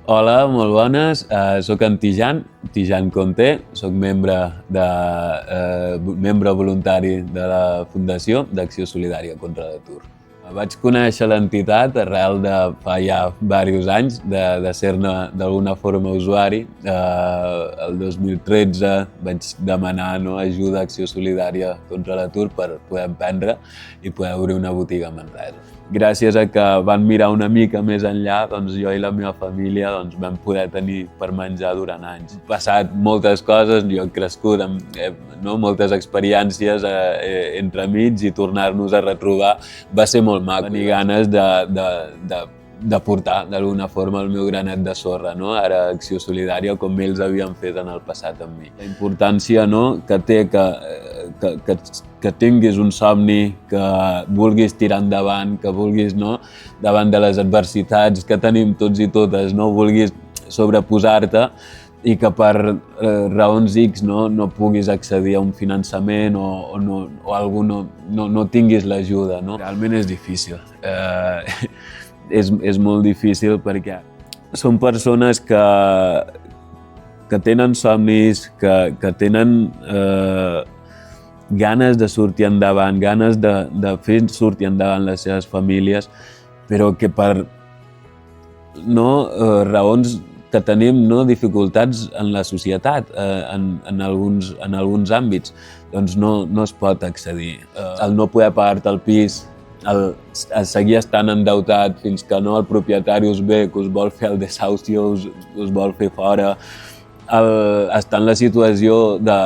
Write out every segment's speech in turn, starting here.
Hola, molt bones. Soc en Tijan Conté, soc membre voluntari de la Fundació d'Acció Solidària contra l'Atur. Vaig conèixer l'entitat arrel de fa ja diversos anys de ser-ne d'alguna forma usuari. El 2013 vaig demanar ajuda a Acció Solidària contra l'Atur per poder emprendre i poder obrir una botiga a Manresa. Gràcies a que van mirar una mica més enllà, jo i la meva família vam poder tenir per menjar durant anys. He passat moltes coses, jo he crescut amb moltes experiències entremig i tornar-nos a retrobar va ser molt maco. Tenir ganes de portar d'alguna forma el meu granet de sorra, ara Acció Solidària, com ells havien fet en el passat amb mi. La importància que té que tinguis un somni, que vulguis tirar endavant, que vulguis, davant de les adversitats que tenim tots i totes, vulguis sobreposar-te i que per raons X no puguis accedir a un finançament o algú no tinguis l'ajuda. Realment és difícil. És molt difícil perquè són persones que tenen somnis, que tenen ganes de sortir endavant, ganes de fer sortir endavant les seves famílies, però que per raons que tenim dificultats en la societat, en alguns àmbits, no es pot accedir. El no poder pagar-te el pis, el seguir estant endeutat fins que el propietari us ve, que us vol fer el desahucio, us vol fer fora, estar en la situació de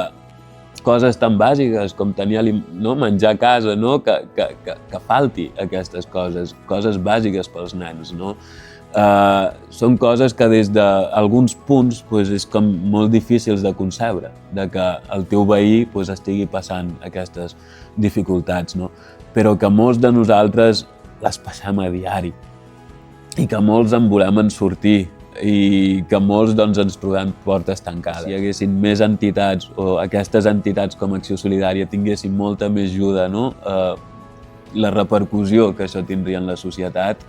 coses tan bàsiques com tenir menjar a casa, que falti aquestes coses bàsiques pels nens. Són coses que des d'alguns punts és com molt difícils de concebre, que el teu veí estigui passant aquestes dificultats, però que molts de nosaltres les passem a diari i que molts en volem en sortir i que molts ens trobem portes tancades. Si hi haguessin més entitats o aquestes entitats com Acció Solidària tinguessin molta més ajuda, la repercussió que això tindria en la societat,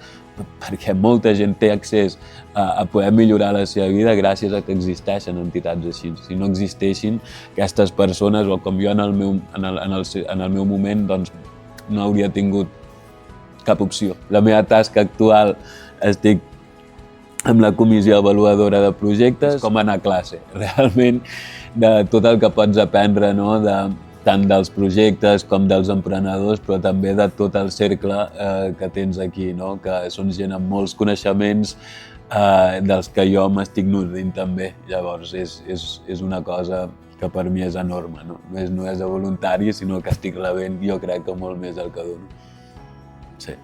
perquè molta gent té accés a poder millorar la seva vida gràcies a que existeixen entitats així. Si no existeixin, aquestes persones, o com jo en el meu moment, no hauria tingut cap opció. La meva tasca actual estic amb la comissió avaluadora de projectes, com anar a classe. Realment, de tot el que pots aprendre, tant dels projectes com dels emprenedors, però també de tot el cercle que tens aquí, que són gent amb molts coneixements dels que jo m'estic nodrint també. Llavors, és una cosa que per mi és enorme. No és de voluntari, sinó que estic rebent, jo crec que molt més del que dono. Sí.